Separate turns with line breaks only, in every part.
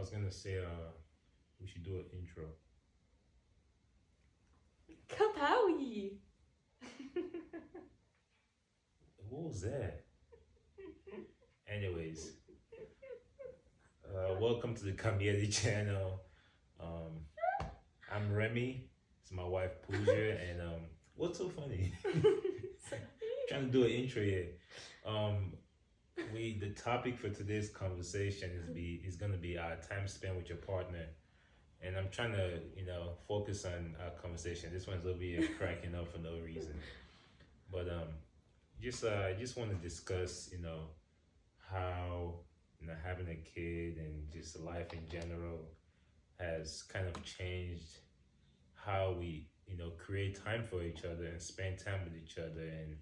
was gonna say, we should do an intro.
Kapowie!
What was that? Anyways, welcome to the Kamyede channel. I'm Remy. It's my wife Pooja, and what's so funny? Trying to do an intro here. The topic for today's conversation is gonna be our time spent with your partner, and I'm trying to focus on our conversation. This one's over here cracking up for no reason, but I just want to discuss how having a kid and just life in general has kind of changed how we create time for each other and spend time with each other, and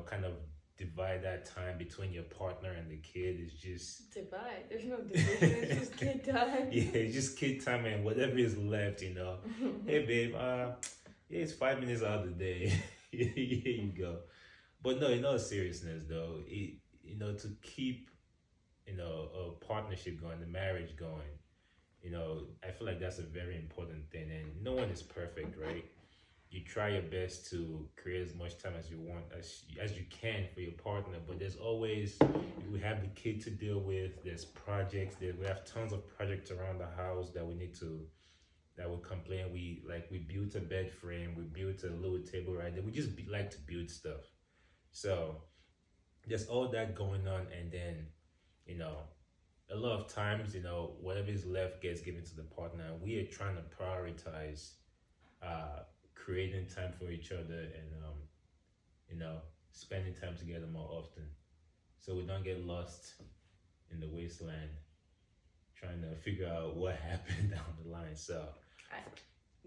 kind of divide that time between your partner and the kid is just
divide. There's no division. It's just kid time.
Yeah, it's just kid time, and whatever is left, hey babe, yeah, it's 5 minutes out of the day. Here you go. But no, in all seriousness though, to keep a partnership going, the marriage going, I feel like that's a very important thing, and no one is perfect, right? You try your best to create as much time as you want, as you can for your partner, but there's always, we have the kid to deal with, there's projects, we have tons of projects around the house that we complain. We built a bed frame, we built a little table right there. We just like to build stuff. So there's all that going on, and then a lot of times whatever is left gets given to the partner. We are trying to prioritize creating time for each other and spending time together more often, so we don't get lost in the wasteland trying to figure out what happened down the line. So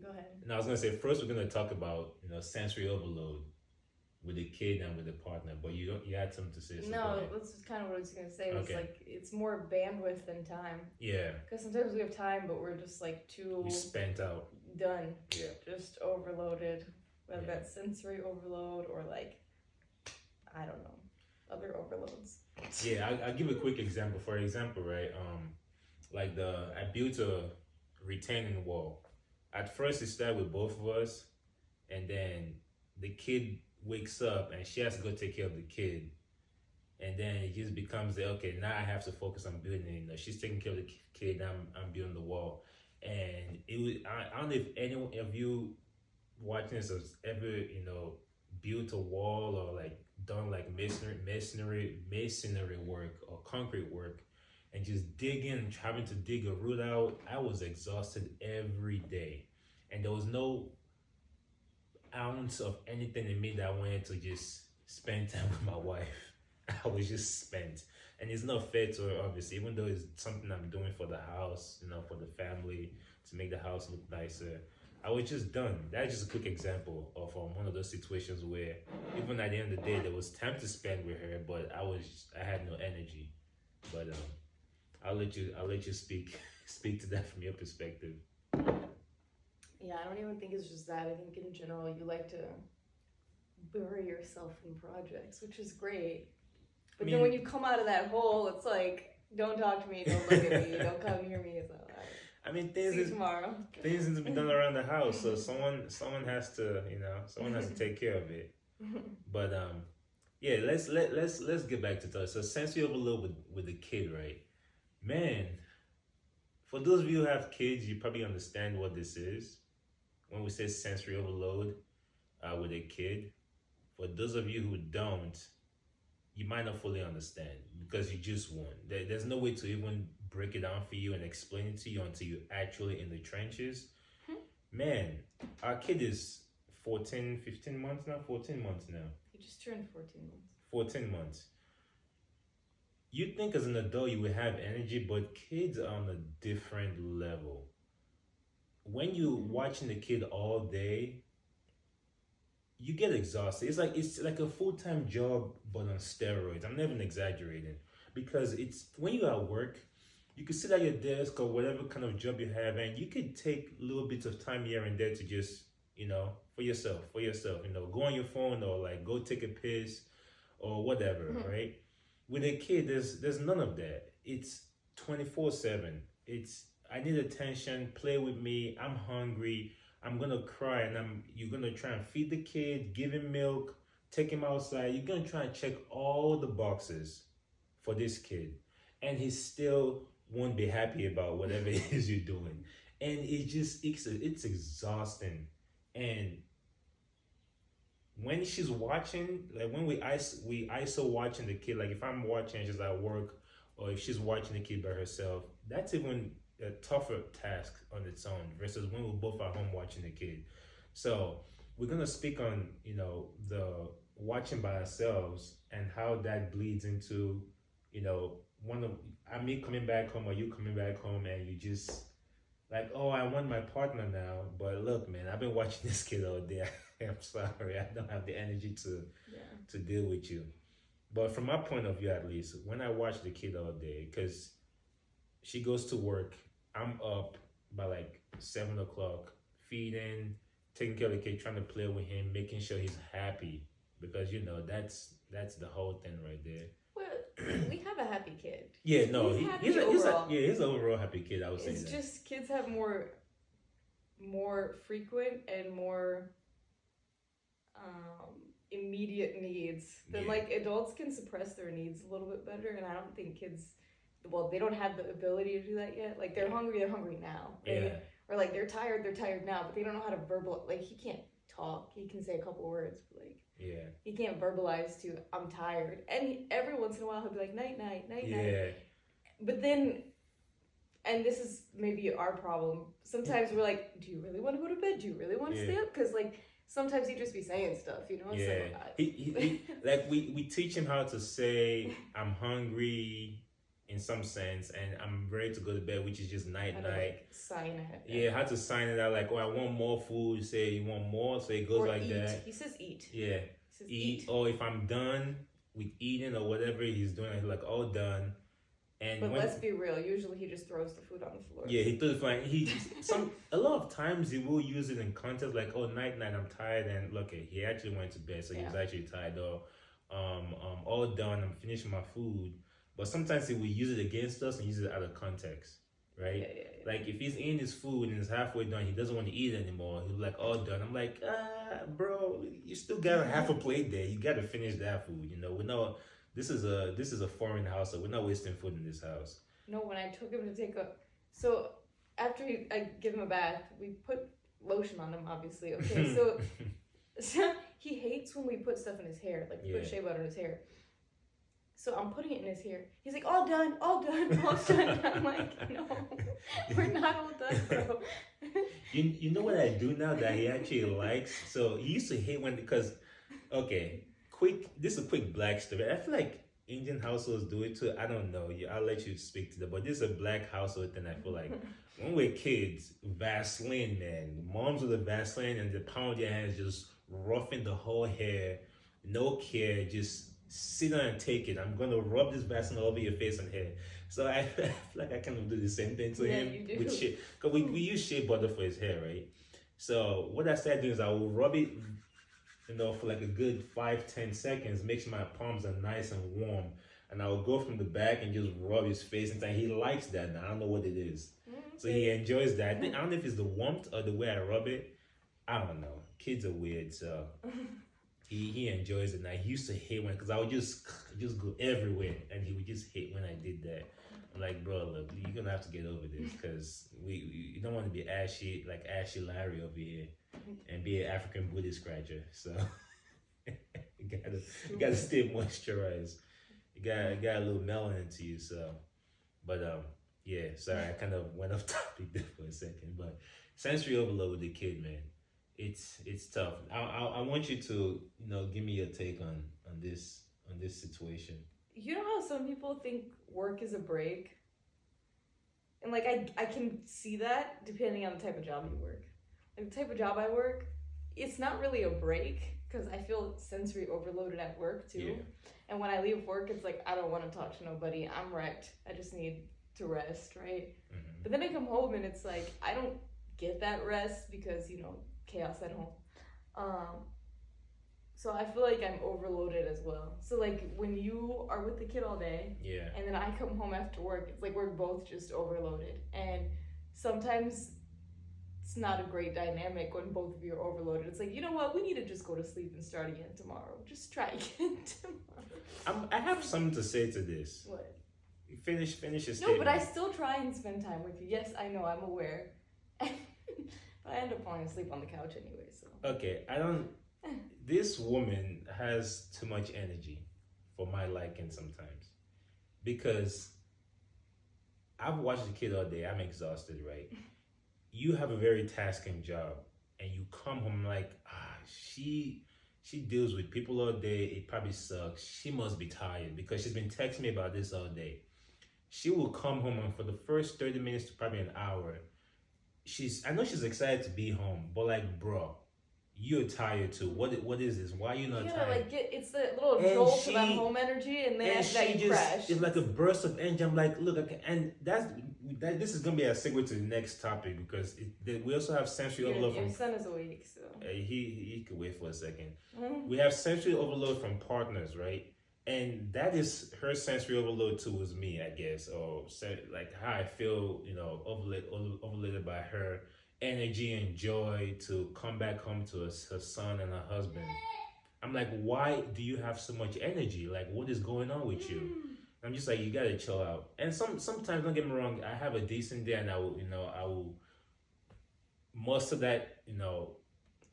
go ahead.
Now I was gonna say, first we're gonna talk about sensory overload with the kid and with the partner, but you had something to say. So
no, that's kind of what I was gonna say.
Okay.
It's more bandwidth than time.
Yeah.
Because sometimes we have time, but we're just too
spent out.
Done.
Yeah.
Just overloaded, whether
Yeah.
that's sensory overload or I don't know, other overloads.
Yeah, I'll give a quick example. For example, right? I built a retaining wall. At first, it started with both of us, and then the kid wakes up and she has to go take care of the kid, and then it just becomes okay, now I have to focus on building it. She's taking care of the kid, I'm building the wall. And it was, I don't know if any of you watching this has ever built a wall or done masonry work or concrete work, and just having to dig a root out. I was exhausted every day, and there was no ounce of anything in me that wanted to just spend time with my wife. I was just spent, and it's not fair to her, obviously, even though it's something I'm doing for the house, for the family, to make the house look nicer. I was just done. That's just a quick example of one of those situations where even at the end of the day, there was time to spend with her, but I had no energy. But I'll let you speak to that from your perspective.
Yeah, I don't even think it's just that. I think in general, you like to bury yourself in projects, which is great. But then when you come out of that hole, it's don't talk to me, don't look at me, don't come near me. So
things
see you tomorrow.
Things need to be done around the house, so someone has to take care of it. But yeah, let's get back to that. So sensory overload with the kid, right? Man, for those of you who have kids, you probably understand what this is when we say sensory overload with a kid. For those of you who don't, you might not fully understand because you just won't. There's no way to even break it down for you and explain it to you until you're actually in the trenches. Man, our kid is 15 months now.
He just turned 14 months.
14 months. You'd think as an adult you would have energy, but kids are on a different level. When you're watching the kid all day, you get exhausted. It's like a full-time job, but on steroids. I'm not even exaggerating, because it's when you're at work, you can sit at your desk or whatever kind of job you have, and you could take little bits of time here and there to just, for yourself, go on your phone or go take a piss or whatever, right? With a kid, there's none of that. It's 24/7. It's I need attention. Play with me. I'm hungry. I'm gonna cry, and you're gonna try and feed the kid, give him milk, take him outside. You're gonna try and check all the boxes for this kid, and he still won't be happy about whatever it is you're doing, and it's exhausting. And when she's watching, like when we ISO watching the kid, like if I'm watching, she's at work, or if she's watching the kid by herself, that's even a tougher task on its own versus when we're both at home watching the kid. So we're gonna speak on the watching by ourselves and how that bleeds into one of me coming back home or you coming back home, and you just like, oh, I want my partner now, but look, man, I've been watching this kid all day. I'm sorry, I don't have the energy to deal with you. But from my point of view, at least, when I watch the kid all day, because she goes to work, I'm up by like 7 o'clock, feeding, taking care of the kid, trying to play with him, making sure he's happy, because that's the whole thing right there.
Well, we have a happy kid.
Yeah, no,
he's overall.
He's an overall happy kid. I would say
it's
that.
Just kids have more frequent and more immediate needs than like adults can suppress their needs a little bit better, and I don't think kids, well, they don't have the ability to do that yet. Like they're hungry now, right?
Yeah.
Or like they're tired now, but they don't know how to like he can't talk. He can say a couple words, but like he can't verbalize to I'm tired. And every once in a while he'll be like night night. But then, and this is maybe our problem, sometimes we're like, do you really want to go to bed? Do you really want to stay up? Because like sometimes he just be saying stuff,
Yeah.
So,
he like we teach him how to say I'm hungry in some sense, and I'm ready to go to bed, which is just night.
Like, sign it.
Yeah, how to sign it out, like, oh, I want more food. You say you want more, so it goes
or
like
eat.
that.
He says eat.
Yeah,
he says
eat. Or if I'm done with eating or whatever he's doing, he's like, all done. And
but let's be real. Usually he just throws the food on the floor.
Yeah, he throws the food. A lot of times he will use it in context, like, oh, night, I'm tired, and look, he actually went to bed, so he was actually tired. Or all done, I'm finishing my food. But sometimes he will use it against us and use it out of context, right?
Yeah.
Like if he's eating his food and it's halfway done, he doesn't want to eat anymore. He's like, all done. I'm like, bro, you still got half a plate there. You got to finish that food. We know this is a foreign house, so we're not wasting food in this house.
No, when I took him to so after I give him a bath, we put lotion on him, obviously. Okay, so he hates when we put stuff in his hair, like put shea butter in his hair. So I'm putting it in his hair. He's like, all done. I'm like, no, we're not all done, bro.
You know what I do now that he actually likes? So he used to hate because, this is a quick black story. I feel like Indian households do it too. I don't know. I'll let you speak to that. But this is a black household thing. I feel like when we're kids, Vaseline, man. Moms with the Vaseline and the palm of their hands just roughing the whole hair. No care, just sit down and take it. I'm gonna rub this Vaseline all over your face and hair. So I feel like I kind of do the same thing to him with shea. Because we use shea butter for his hair, right? So what I started doing is I will rub it, for like a good 5-10 seconds, make sure my palms are nice and warm. And I will go from the back and just rub his face. And he likes that now. I don't know what it is. So he enjoys that. I don't know if it's the warmth or the way I rub it. I don't know. Kids are weird, so he enjoys it now. He used to hate when, because I would just go everywhere, and he would just hate when I did that. I'm like, bro, look, you're gonna have to get over this, because you don't want to be ashy Larry over here and be an African booty scratcher. So you gotta stay moisturized. You got a little melanin to you. So, but sorry, I kind of went off topic there for a second. But sensory overload with the kid, man, it's tough. I want you to give me your take on this situation.
You know how some people think work is a break? And like I can see that depending on the type of job you work. Like the type of job I work, it's not really a break because I feel sensory overloaded at work too.
Yeah.
And when I leave work, it's like I don't want to talk to nobody. I'm wrecked. I just need to rest, right? Mm-hmm. But then I come home and it's like I don't get that rest because chaos at home. So I feel like I'm overloaded as well. So like when you are with the kid all day,
Yeah.
and then I come home after work, it's like we're both just overloaded. And sometimes it's not a great dynamic when both of you are overloaded. It's like, you know what, we need to just go to sleep and start again tomorrow. Just try again tomorrow.
I have something to say to this.
What?
Finish your statement.
No, but I still try and spend time with you. Yes, I know, I'm aware. But I end up falling asleep on the couch anyway, so.
Okay, I don't. This woman has too much energy for my liking sometimes. Because I've watched the kid all day, I'm exhausted, right? You have a very tasking job, and you come home like, she deals with people all day, it probably sucks. She must be tired because she's been texting me about this all day. She will come home, and for the first 30 minutes to probably an hour, I know she's excited to be home, but like, bro, you're tired too. What is this? Why are you not tired?
Like it's the little jolt of that home energy, and then that you crash.
It's like a burst of energy. I'm like, look, and this is gonna be a segue to the next topic because we also have sensory overload.
Your son is awake, so
he could wait for a second. Mm-hmm. We have sensory overload from partners, right? And that is her sensory overload towards me, I guess, or like how I feel, overloaded by her energy and joy to come back home to her son and her husband. I'm like, why do you have so much energy? Like, what is going on with you? I'm just like, you gotta chill out. And sometimes, don't get me wrong, I have a decent day and I will muster that,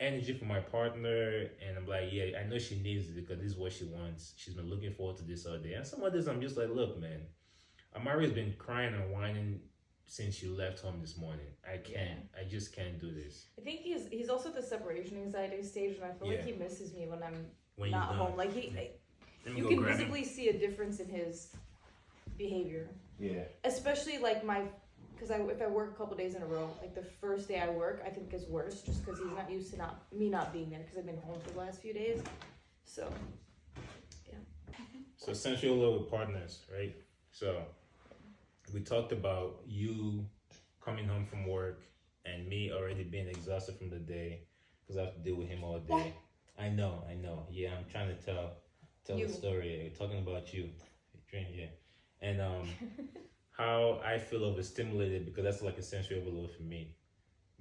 energy for my partner, and I'm like, yeah, I know she needs it because this is what she wants. She's been looking forward to this all day. And some others, I'm just like, look, man, Amari's been crying and whining since you left home this morning. I just can't do this.
I think he's also at the separation anxiety stage, and I feel like he misses me when I'm not home. Like you can visibly see a difference in his behavior.
Yeah.
Especially like because if I work a couple days in a row, like the first day I work, I think is worse just because he's not used to me not being there because I've been home for the last few days. So, yeah.
So sensual overload with partners, right? So we talked about you coming home from work and me already being exhausted from the day because I have to deal with him all day. I know. Yeah, I'm trying to tell the story. We're talking about you. Yeah. And how I feel overstimulated because that's like a sensory overload for me.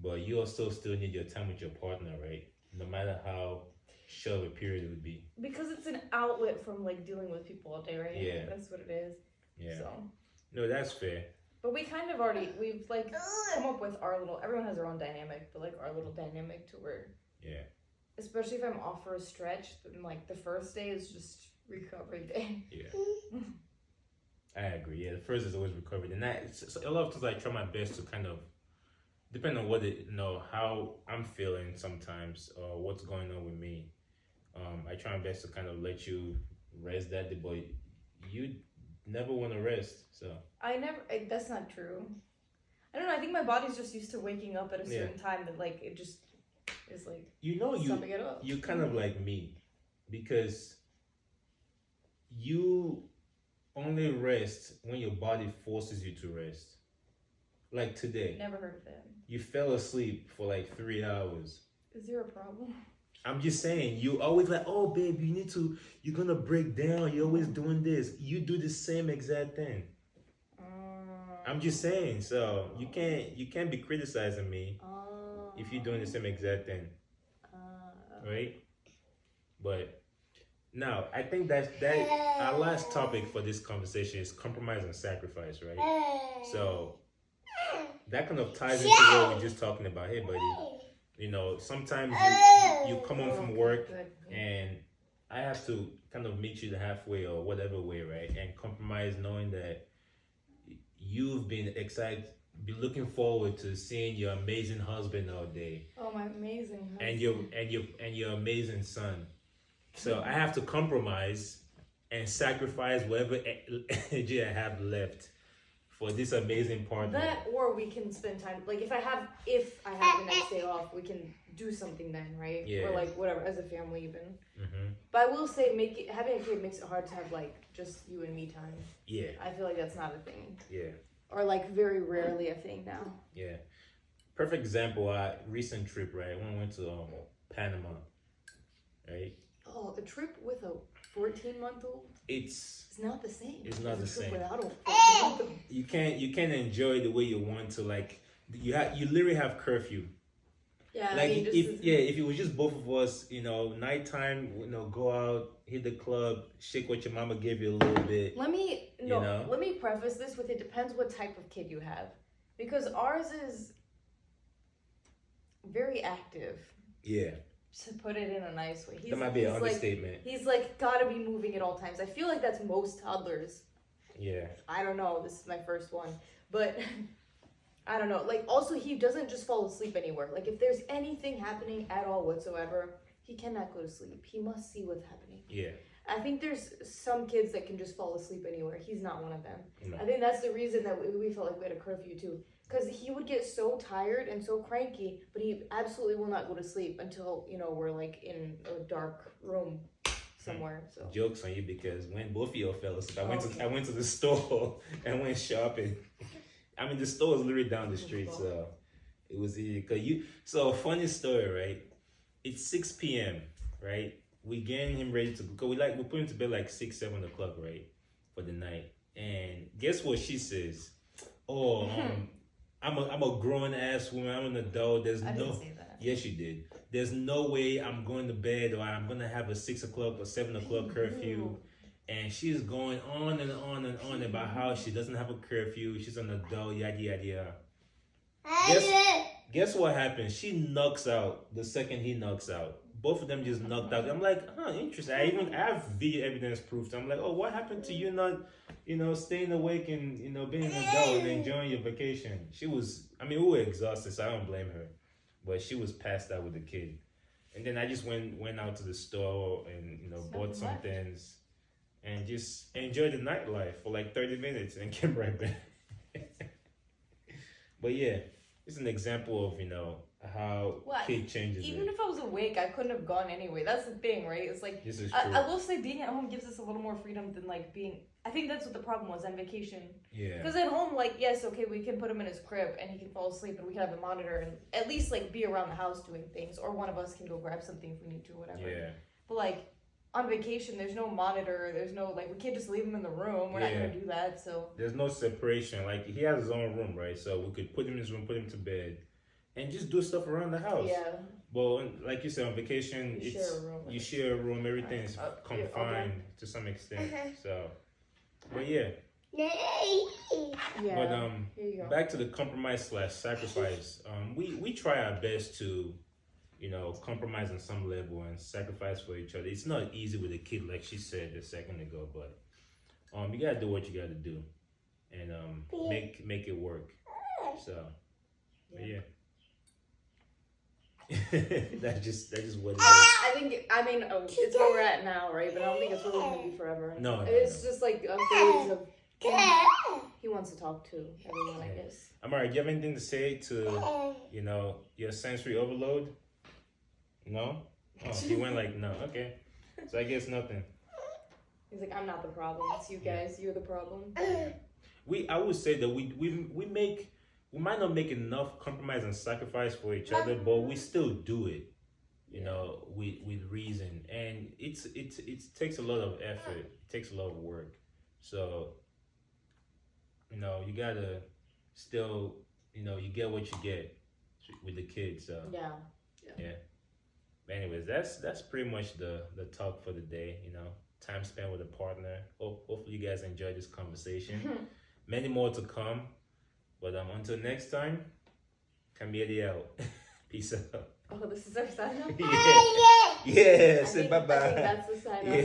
But you also still need your time with your partner, right? No matter how short of a period it would be.
Because it's an outlet from like dealing with people all day, right?
Yeah.
That's what it is.
Yeah.
So.
No, that's fair.
But we kind of we've like come up with everyone has their own dynamic, but like our little dynamic to where.
Yeah.
Especially if I'm off for a stretch, then like the first day is just recovery day.
Yeah. I agree. Yeah, the first is always recovery, and a lot of times I try my best to kind of, depend on how I'm feeling sometimes or what's going on with me. I try my best to kind of let you rest that day, but you never want to rest. So
that's not true. I don't know. I think my body's just used to waking up at a certain time that like it just is like
you kind of like me because you only rest when your body forces you to rest. Like today.
Never heard of that.
You fell asleep for like 3 hours.
Is there a problem?
I'm just saying, you always like, oh babe, you're gonna break down. You're always doing this. You do the same exact thing. I'm just saying, so you can't be criticizing me if you're doing the same exact thing. Right? But now, I think that our last topic for this conversation is compromise and sacrifice, right? So that kind of ties into what we we're just talking about here, buddy. Sometimes you come home from work and I have to kind of meet you halfway or whatever way, right? And compromise knowing that you've been be looking forward to seeing your amazing husband all day.
Oh, my amazing husband.
And your amazing son. So I have to compromise and sacrifice whatever energy I have left for this amazing partner.
That, or we can spend time. Like if I have the next day off, we can do something then, right?
Yeah.
Or like whatever as a family even.
Mm-hmm.
But I will say, having a kid makes it hard to have like just you and me time.
Yeah.
I feel like that's not a thing.
Yeah.
Or like very rarely a thing now.
Yeah. Perfect example. Recent trip, right? When I went to Panama, right?
Oh, a trip with a 14-month-old?
It's
not the same.
It's not the same.
Without a 14-month-old.
You can't enjoy the way you want to. Like you literally have curfew.
Yeah,
Like
I mean,
if it was just both of us, nighttime, go out, hit the club, shake what your mama gave you a little bit.
Let me preface this with, it depends what type of kid you have, because ours is very active.
Yeah.
To put it in a nice way.
That might be an understatement.
He's like gotta be moving at all times. I feel like that's most toddlers.
Yeah.
I don't know. This is my first one, but I don't know. Like, also, he doesn't just fall asleep anywhere. Like, if there's anything happening at all whatsoever, he cannot go to sleep. He must see what's happening.
Yeah.
I think there's some kids that can just fall asleep anywhere. He's not one of them. No. I think that's the reason that we felt like we had a curfew too. Because he would get so tired and so cranky, but he absolutely will not go to sleep until, we're like in a dark room somewhere. So
jokes on you, because when both of y'all fell asleep, I went to the store and went shopping. I mean, the store was literally down the street, so it was easy. So funny story, right? It's 6 p.m., right? We getting him ready to go. We put him to bed like 6, 7 o'clock, right, for the night. And guess what she says? Oh, I'm a grown ass woman. I'm an adult.
I didn't say that.
Yes, you did. There's no way I'm going to bed, or I'm gonna have a 6 o'clock or 7 o'clock curfew. And she's going on and on and on about how she doesn't have a curfew. She's an adult, yada yada yada. Guess what happens? She knocks out the second he knocks out. Both of them just knocked out. I'm like, interesting. I have video evidence proof. I'm like, oh, what happened to you not, staying awake and, being an adult and enjoying your vacation? We were exhausted, so I don't blame her. But she was passed out with the kid. And then I just went out to the store and, bought some things and just enjoyed the nightlife for like 30 minutes and came right back. But yeah, it's an example of, how kid changes.
Even if I was awake, I couldn't have gone anyway. That's the thing, right? It's like,
this is true.
I will say being at home gives us a little more freedom than like being, I think that's what the problem was on vacation.
Yeah.
Because at home, like, yes, okay, we can put him in his crib and he can fall asleep and we can have a monitor and at least like be around the house doing things, or one of us can go grab something if we need to, whatever.
Yeah.
But like, on vacation, there's no monitor, there's no, like, we can't just leave him in the room. We're not going to do that, so.
There's no separation. Like, he has his own room, right? So we could put him in his room, put him to bed, and just do stuff around the house.
Yeah.
Well, like you said, on vacation, you share a room, everything is confined to some extent. So, but yeah.
Yeah.
But back to the compromise/sacrifice. We try our best to, compromise on some level and sacrifice for each other. It's not easy with a kid, like she said a second ago, but you gotta do what you gotta do, and make it work. So, yeah. that's just what it is.
It's where we're at now, right? But I don't think it's really gonna be forever.
No,
it's just like a phase of he wants to talk to everyone, I guess.
Amara, do you have anything to say to your sensory overload? No? Oh, he went like no. Okay, so I guess nothing.
He's like, I'm not the problem. It's you guys. You're the problem.
I would say that we might not make enough compromise and sacrifice for each other, but we still do it, with reason. And it takes a lot of effort. It takes a lot of work. So, you gotta still, you get what you get with the kids. So yeah. But anyways, that's pretty much the talk for the day. Time spent with a partner. Hopefully you guys enjoyed this conversation. Many more to come. But until next time, Kamyede out. Peace out.
Oh, this is our sign up?
Yeah. Say bye-bye.
I think that's the sign up.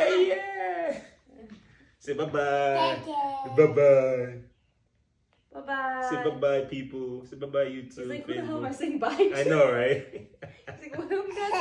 Yeah. Say bye-bye. Bye-bye.
Bye-bye.
Say bye-bye, people. Say bye-bye, YouTube.
He's like, who the hell am I saying bye to?
I know, right?
He's like, what do we got?